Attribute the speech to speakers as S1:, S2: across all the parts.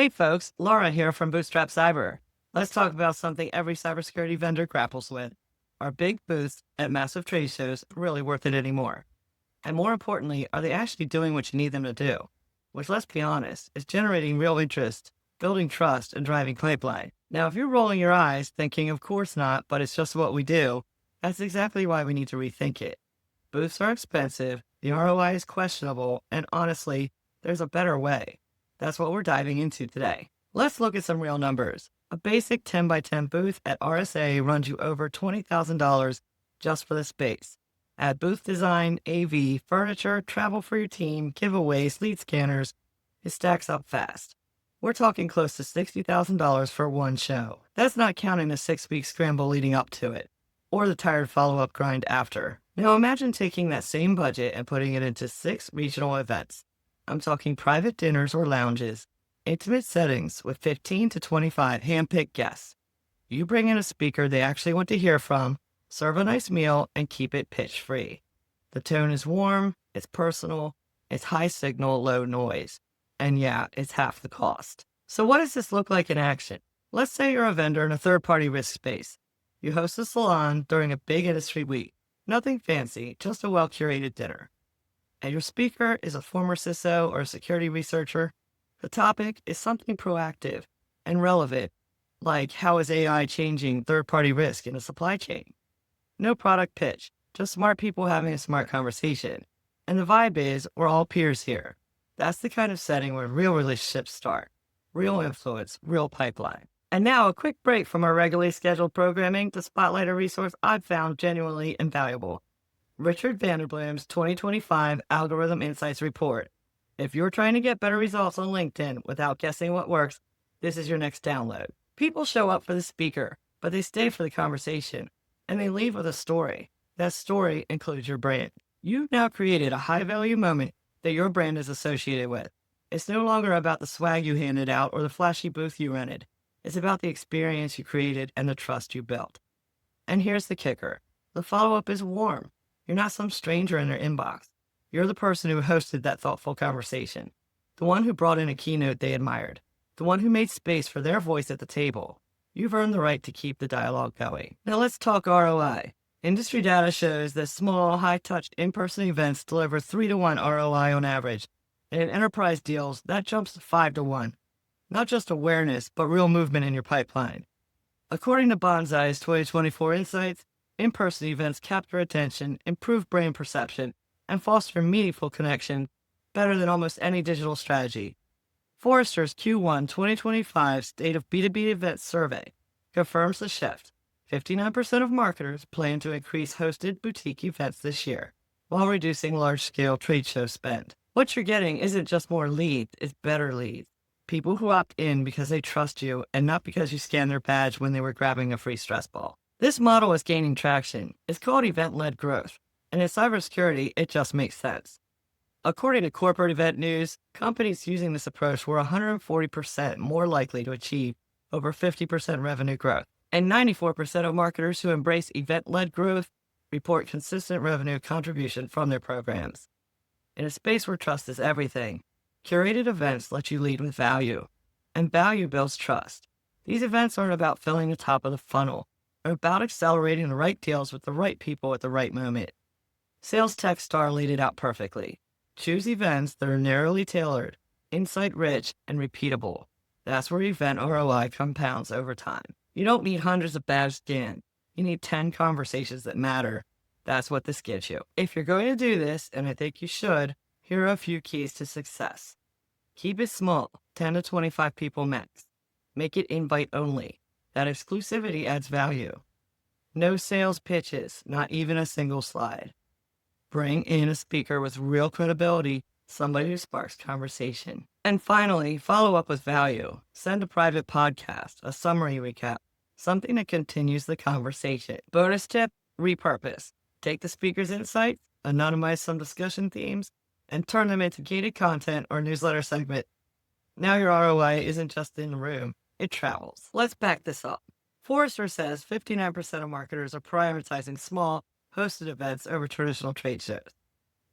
S1: Hey folks, Laura here from Bootstrap Cyber. Let's talk about something every cybersecurity vendor grapples with. Are big booths at massive trade shows really worth it anymore? And more importantly, are they actually doing what you need them to do? Which, let's be honest, is generating real interest, building trust, and driving pipeline. Now, if you're rolling your eyes thinking, of course not, but it's just what we do, that's exactly why we need to rethink it. Booths are expensive, the ROI is questionable, and honestly, there's a better way. That's what we're diving into today. Let's look at some real numbers. A basic 10 by 10 booth at RSA runs you over $20,000 just for the space. Add booth design, AV, furniture, travel for your team, giveaways, lead scanners. It stacks up fast. We're talking close to $60,000 for one show. That's not counting the 6-week scramble leading up to it, or the tired follow-up grind after. Now imagine taking that same budget and putting it into 6 regional events. I'm talking private dinners or lounges, intimate settings with 15 to 25 hand-picked guests. You bring in a speaker they actually want to hear from, serve a nice meal, and keep it pitch-free. The tone is warm, it's personal, it's high signal, low noise. And yeah, it's half the cost. So what does this look like in action? Let's say you're a vendor in a third-party risk space. You host a salon during a big industry week. Nothing fancy, just a well-curated dinner. And your speaker is a former CISO or a security researcher. The topic is something proactive and relevant, like how is AI changing third-party risk in a supply chain? No product pitch, just smart people having a smart conversation. And the vibe is we're all peers here. That's the kind of setting where real relationships start. Real influence, real pipeline. And now a quick break from our regularly scheduled programming to spotlight a resource I've found genuinely invaluable. Richard Vanderbloom's 2025 Algorithm Insights Report. If you're trying to get better results on LinkedIn without guessing what works, this is your next download. People show up for the speaker, but they stay for the conversation, and they leave with a story. That story includes your brand. You've now created a high-value moment that your brand is associated with. It's no longer about the swag you handed out or the flashy booth you rented. It's about the experience you created and the trust you built. And here's the kicker. The follow-up is warm. You're not some stranger in their inbox. You're the person who hosted that thoughtful conversation, the one who brought in a keynote they admired, the one who made space for their voice at the table. You've earned the right to keep the dialogue going. Now let's talk ROI. Industry data shows that small, high-touch, in-person events deliver 3-to-1 ROI on average, and in enterprise deals, that jumps to 5-to-1. Not just awareness, but real movement in your pipeline. According to Banzai's 2024 Insights, in-person events capture attention, improve brand perception, and foster meaningful connection better than almost any digital strategy. Forrester's Q1 2025 State of B2B Events Survey confirms the shift. 59% of marketers plan to increase hosted boutique events this year, while reducing large-scale trade show spend. What you're getting isn't just more leads, it's better leads. People who opt in because they trust you and not because you scanned their badge when they were grabbing a free stress ball. This model is gaining traction. It's called event-led growth. And in cybersecurity, it just makes sense. According to Corporate Event News, companies using this approach were 140% more likely to achieve over 50% revenue growth. And 94% of marketers who embrace event-led growth report consistent revenue contribution from their programs. In a space where trust is everything, curated events let you lead with value, and value builds trust. These events aren't about filling the top of the funnel. They're about accelerating the right deals with the right people at the right moment. Sales Tech Star laid it out perfectly. Choose events that are narrowly tailored, insight-rich, and repeatable. That's where event ROI compounds over time. You don't need hundreds of badge scans. You need 10 conversations that matter. That's what this gives you. If you're going to do this, and I think you should, here are a few keys to success. Keep it small, 10 to 25 people max. Make it invite only. That exclusivity adds value. No sales pitches, not even a single slide. Bring in a speaker with real credibility, somebody who sparks conversation. And finally, follow up with value. Send a private podcast, a summary recap, something that continues the conversation. Bonus tip, repurpose. Take the speaker's insights, anonymize some discussion themes, and turn them into gated content or newsletter segment. Now your ROI isn't just in the room, it travels. Let's back this up. Forrester says 59% of marketers are prioritizing small, hosted events over traditional trade shows.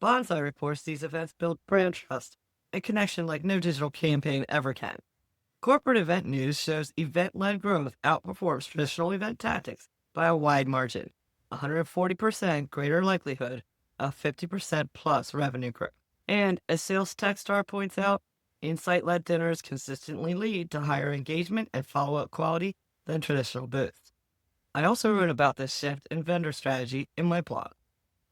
S1: Banzai reports these events build brand trust and connection like no digital campaign ever can. Corporate event news shows event-led growth outperforms traditional event tactics by a wide margin, 140% greater likelihood of 50% plus revenue growth. And as sales tech star points out, insight-led dinners consistently lead to higher engagement and follow-up quality than traditional booths. I also wrote about this shift in vendor strategy in my blog.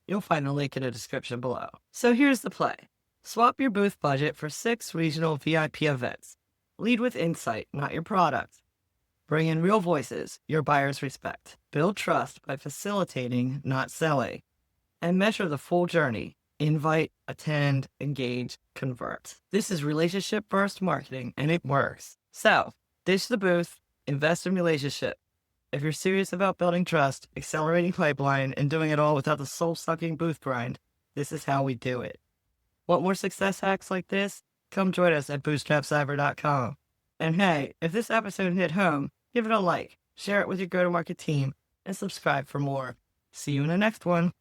S1: You'll find the link in the description below. So here's the play. Swap your booth budget for 6 regional VIP events. Lead with insight, not your product. Bring in real voices your buyers respect. Build trust by facilitating, not selling. And measure the full journey. Invite, attend, engage, convert. This is relationship-first marketing, and it works. So, ditch the booth, invest in relationship. If you're serious about building trust, accelerating pipeline, and doing it all without the soul-sucking booth grind, this is how we do it. Want more success hacks like this? Come join us at bootstrapcyber.com. And hey, if this episode hit home, give it a like, share it with your go-to-market team, and subscribe for more. See you in the next one.